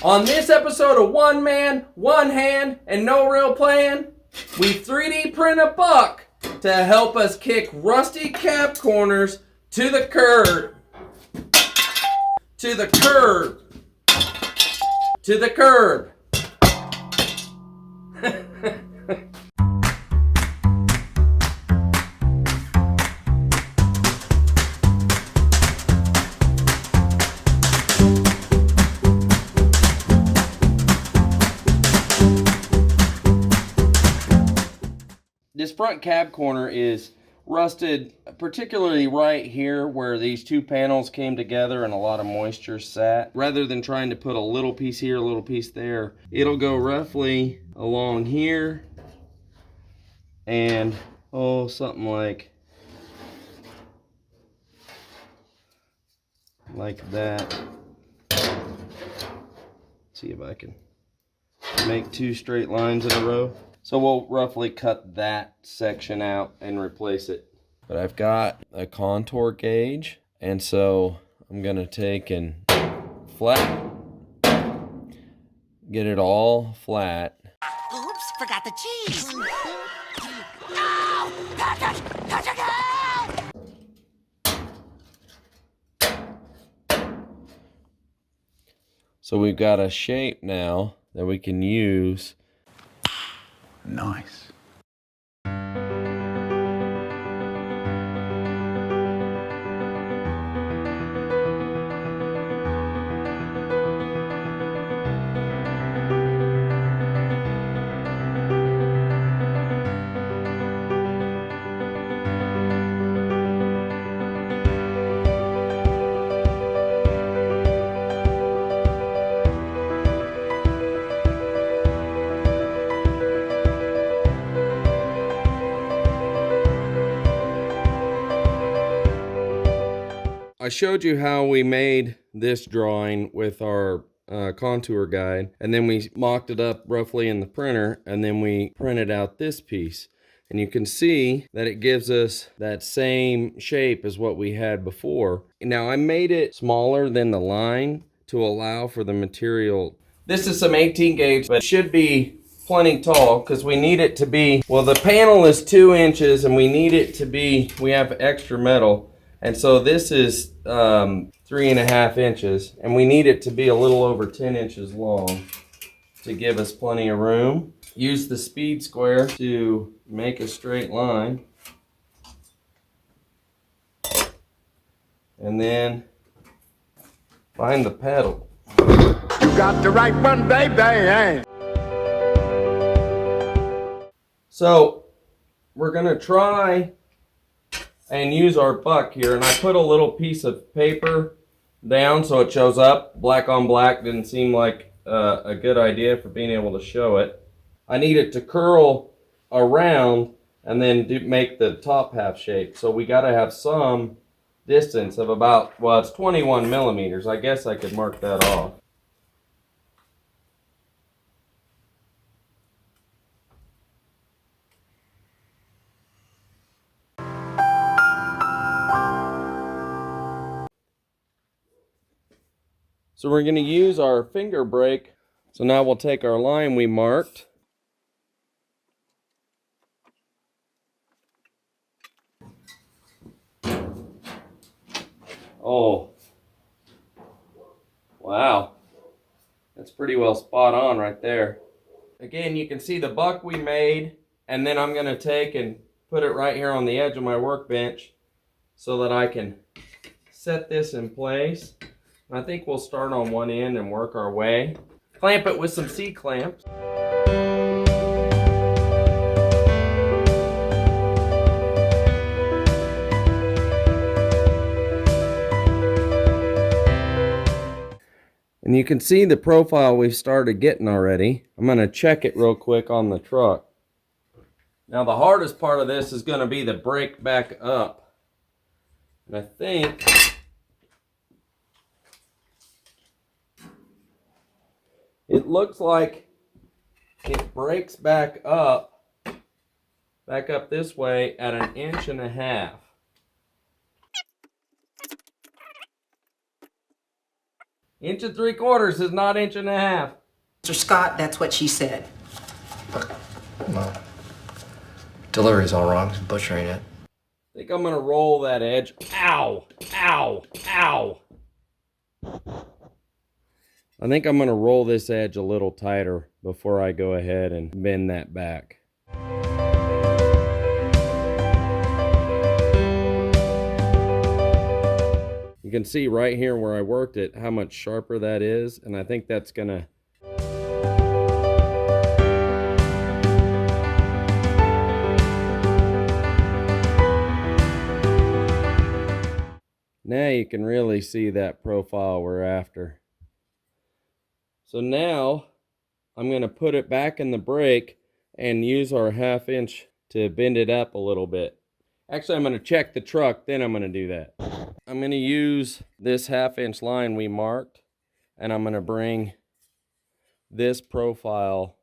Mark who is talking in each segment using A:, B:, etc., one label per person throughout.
A: On this episode of One Man, One Hand, and No Real Plan, we 3D print a buck to help us kick rusty cab corners to the curb. To the curb. To the curb. This front cab corner is rusted, particularly right here where these two panels came together and a lot of moisture sat. Rather than trying to put a little piece here, a little piece there, it'll go roughly along here and something like that. Let's see if I can make two straight lines in a row. So we'll roughly cut that section out and replace it. But I've got a contour gauge, and so I'm gonna take and get it all flat.
B: Oops, forgot the cheese.
A: So we've got a shape now that we can use.
C: Nice.
A: I showed you how we made this drawing with our contour guide, and then we mocked it up roughly in the printer, and then we printed out this piece. And you can see that it gives us that same shape as what we had before. Now I made it smaller than the line to allow for the material. This is some 18 gauge, but it should be plenty tall because we need it to be, well, the panel is 2 inches and we need it to be, we have extra metal. And so this is 3.5 inches, and we need it to be a little over 10 inches long to give us plenty of room. Use the speed square to make a straight line. And then find the pedal.
C: You got the right one, baby.
A: So we're gonna try and use our buck here, and I put a little piece of paper down so it shows up. Black on black didn't seem like a good idea for being able to show it. I need it to curl around and then make the top half shape. So we gotta have some distance of about, well, it's 21 millimeters. I guess I could mark that off. So we're going to use our finger brake. So now we'll take our line we marked. Oh, wow. That's pretty well spot on right there. Again, you can see the buck we made, and then I'm going to take and put it right here on the edge of my workbench so that I can set this in place. I think we'll start on one end and work our way. Clamp it with some C-clamps. And you can see the profile we've started getting already. I'm going to check it real quick on the truck. Now the hardest part of this is going to be the brake back up. And I think it looks like it breaks back up this way at 1.5 inches. 1.75 inches is not 1.5 inches.
B: Mr. Scott, that's what she said.
D: Well, delivery's all wrong. He's butchering it.
A: I think I'm gonna roll that edge. Ow! Ow! Ow! I think I'm gonna roll this edge a little tighter before I go ahead and bend that back. You can see right here where I worked it how much sharper that is, and I think that's gonna now you can really see that profile we're after. So now I'm going to put it back in the brake and use our 1/2 inch to bend it up a little bit. Actually, I'm going to check the truck, then I'm going to do that. I'm going to use this 1/2 inch line we marked, and I'm going to bring this profile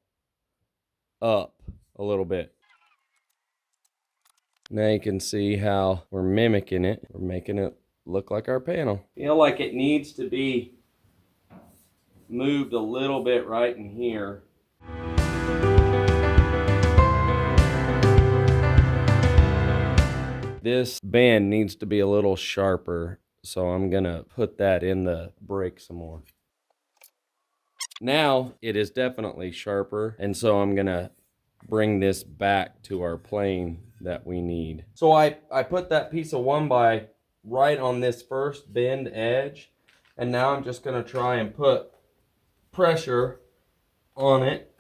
A: up a little bit. Now you can see how we're mimicking it. We're making it look like our panel. Feel like it needs to be moved a little bit right in here. This bend needs to be a little sharper, so I'm gonna put that in the brake some more. Now it is definitely sharper, and so I'm gonna bring this back to our plane that we need. So I put that piece of 1x right on this first bend edge, and now I'm just gonna try and put pressure on it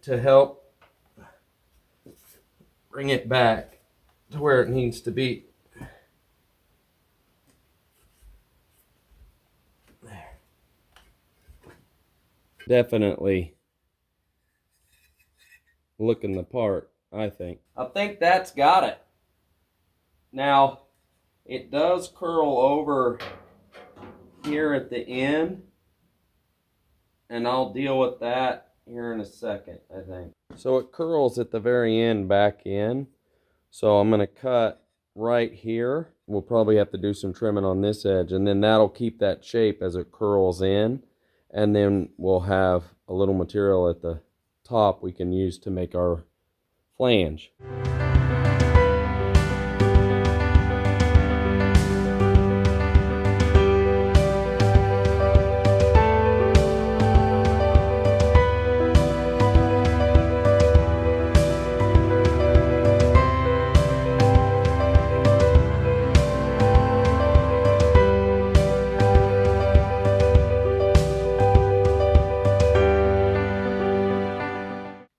A: to help bring it back to where it needs to be. There. Definitely looking the part, I think. I think that's got it. Now, it does curl over here at the end, and I'll deal with that here in a second, I think. So it curls at the very end back in. So I'm gonna cut right here. We'll probably have to do some trimming on this edge, and then that'll keep that shape as it curls in. And then we'll have a little material at the top we can use to make our flange.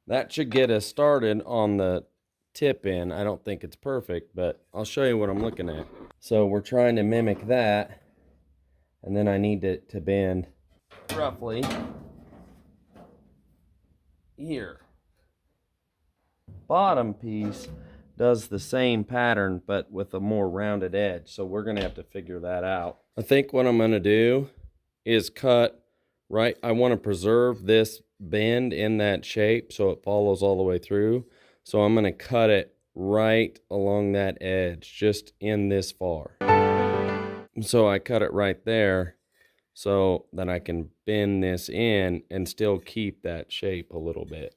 A: That should get us started on the tip end. I don't think it's perfect, but I'll show you what I'm looking at. So we're trying to mimic that, and then I need it to bend roughly here. Bottom piece does the same pattern, but with a more rounded edge, so we're gonna have to figure that out. I think what I'm gonna do is cut right. I want to preserve this bend in that shape so it follows all the way through. So I'm going to cut it right along that edge, just in this far. So I cut it right there so that I can bend this in and still keep that shape a little bit.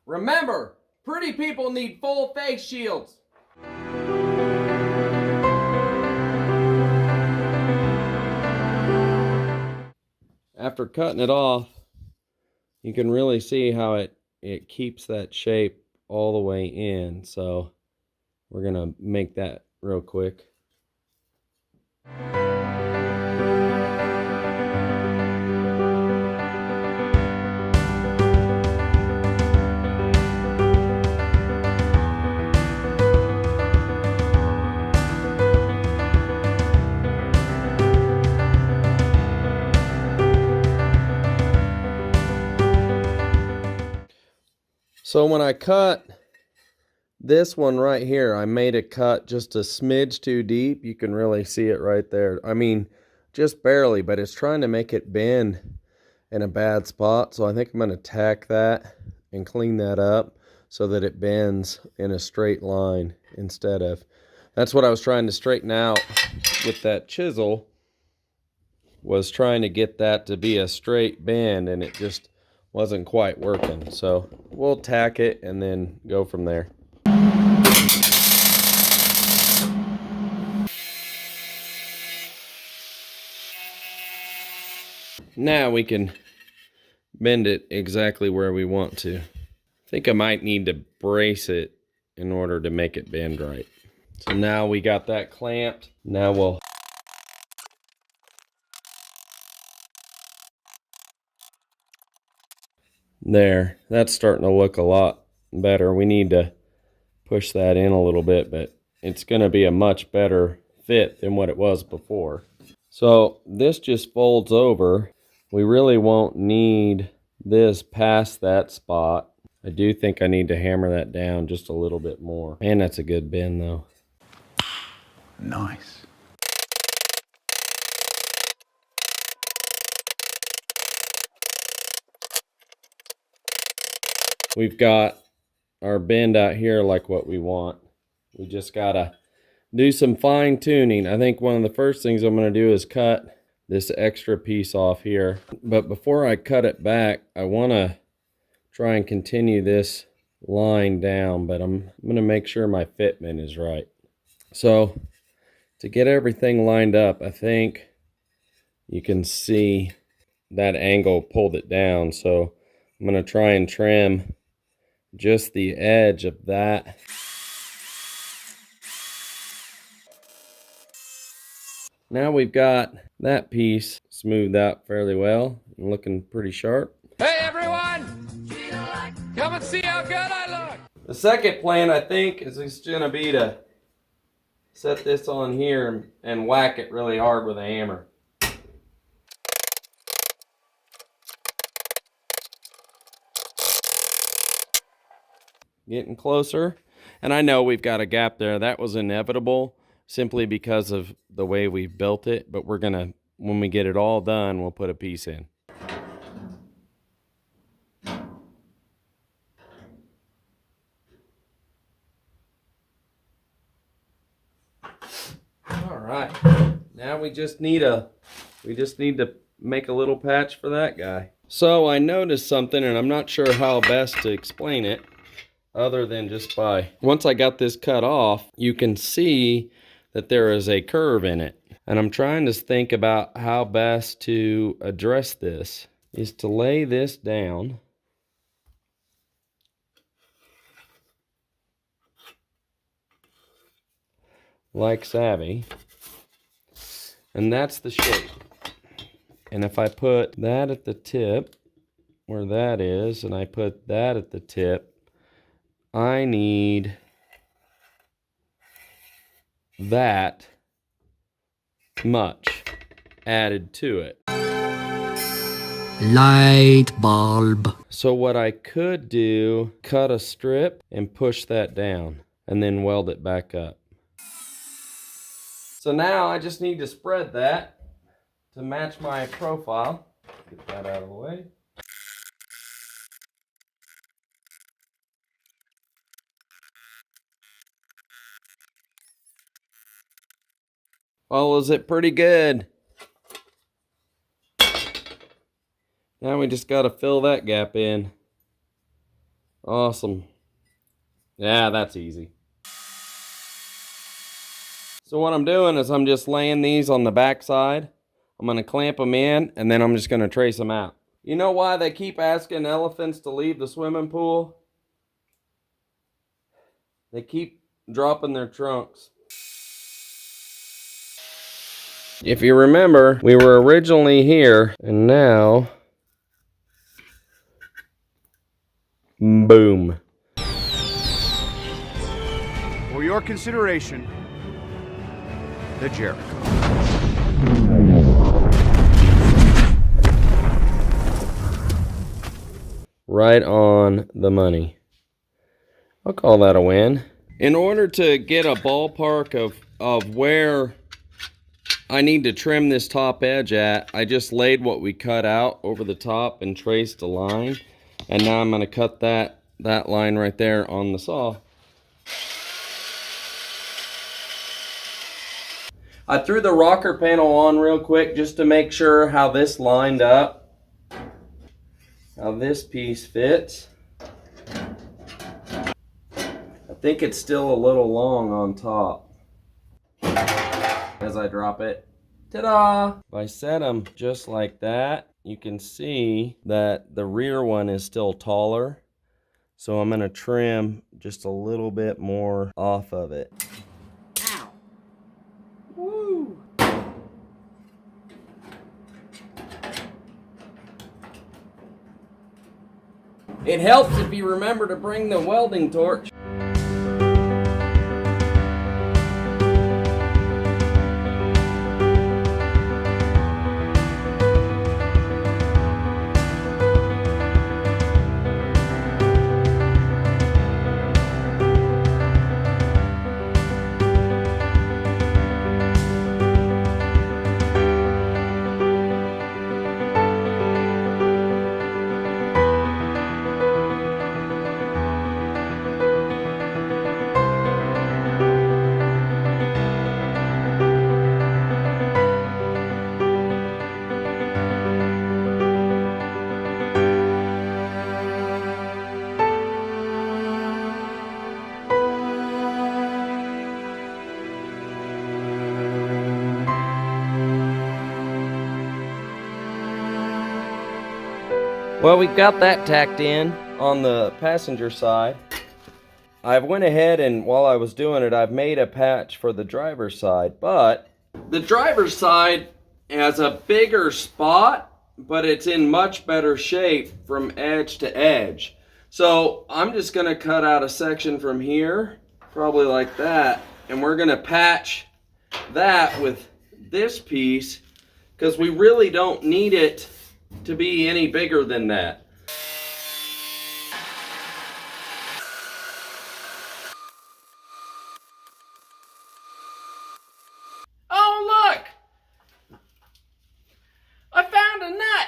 A: Remember, pretty people need full face shields. After cutting it off, you can really see how it keeps that shape all the way in. So we're gonna make that real quick. So when I cut this one right here, I made a cut just a smidge too deep. You can really see it right there. I mean, just barely, but it's trying to make it bend in a bad spot. So I think I'm going to tack that and clean that up so that it bends in a straight line instead of, That's what I was trying to straighten out with that chisel, was trying to get that to be a straight bend, and it just wasn't quite working. So we'll tack it and then go from there. Now we can bend it exactly where we want to. I think I might need to brace it in order to make it bend right. So now we got that clamped. Now we'll there. That's starting to look a lot better. We need to push that in a little bit, but it's going to be a much better fit than what it was before. So this just folds over. We really won't need this past that spot. I do think I need to hammer that down just a little bit more. Man, that's a good bend though.
C: Nice.
A: We've got our bend out here like what we want. We just gotta do some fine tuning. I think one of the first things I'm gonna do is cut this extra piece off here. But before I cut it back, I wanna try and continue this line down, but I'm gonna make sure my fitment is right. So to get everything lined up, I think you can see that angle pulled it down. So I'm gonna try and trim just the edge of that. Now we've got that piece smoothed out fairly well and looking pretty sharp.
E: Hey everyone! Come and see how good I look!
A: The second plan, I think, is just gonna be to set this on here and whack it really hard with a hammer. Getting closer. And I know we've got a gap there. That was inevitable simply because of the way we built it. But we're gonna, when we get it all done, we'll put a piece in. All right. Now we just need to make a little patch for that guy. So I noticed something, and I'm not sure how best to explain it, other than just by, once I got this cut off, you can see that there is a curve in it. And I'm trying to think about how best to address this, is to lay this down. Like savvy. And that's the shape. And if I put that at the tip, where that is, and I put that at the tip, I need that much added to it.
F: Light bulb.
A: So what I could do, cut a strip and push that down and then weld it back up. So now I just need to spread that to match my profile. Get that out of the way. Follows it pretty good. Now we just got to fill that gap in. Awesome. Yeah, that's easy. So what I'm doing is I'm just laying these on the back side. I'm going to clamp them in, and then I'm just going to trace them out. You know why they keep asking elephants to leave the swimming pool? They keep dropping their trunks. If you remember, we were originally here, and now, boom.
C: For your consideration, the Jericho.
A: Right on the money. I'll call that a win. In order to get a ballpark of where I need to trim this top edge at, I just laid what we cut out over the top and traced a line. And now I'm going to cut that line right there on the saw. I threw the rocker panel on real quick just to make sure how this lined up, how this piece fits. I think it's still a little long on top as I drop it. Ta-da! If I set them just like that, you can see that the rear one is still taller. So I'm going to trim just a little bit more off of it. Ow! Woo! It helps if you remember to bring the welding torch. Well, we've got that tacked in on the passenger side. I went ahead and while I was doing it, I've made a patch for the driver's side, but the driver's side has a bigger spot, but it's in much better shape from edge to edge. So I'm just gonna cut out a section from here, probably like that, and we're gonna patch that with this piece because we really don't need it to be any bigger than that. Oh, look! I found a nut!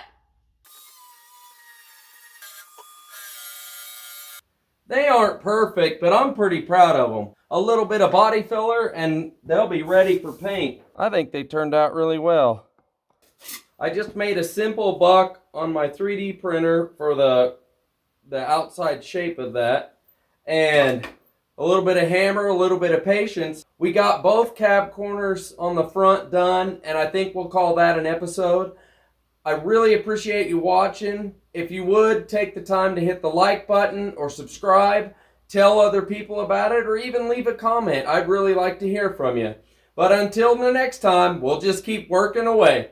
A: They aren't perfect, but I'm pretty proud of them. A little bit of body filler and they'll be ready for paint. I think they turned out really well. I just made a simple buck on my 3D printer for the outside shape of that. And a little bit of hammer, a little bit of patience. We got both cab corners on the front done, and I think we'll call that an episode. I really appreciate you watching. If you would, take the time to hit the like button or subscribe, tell other people about it, or even leave a comment. I'd really like to hear from you. But until the next time, we'll just keep working away.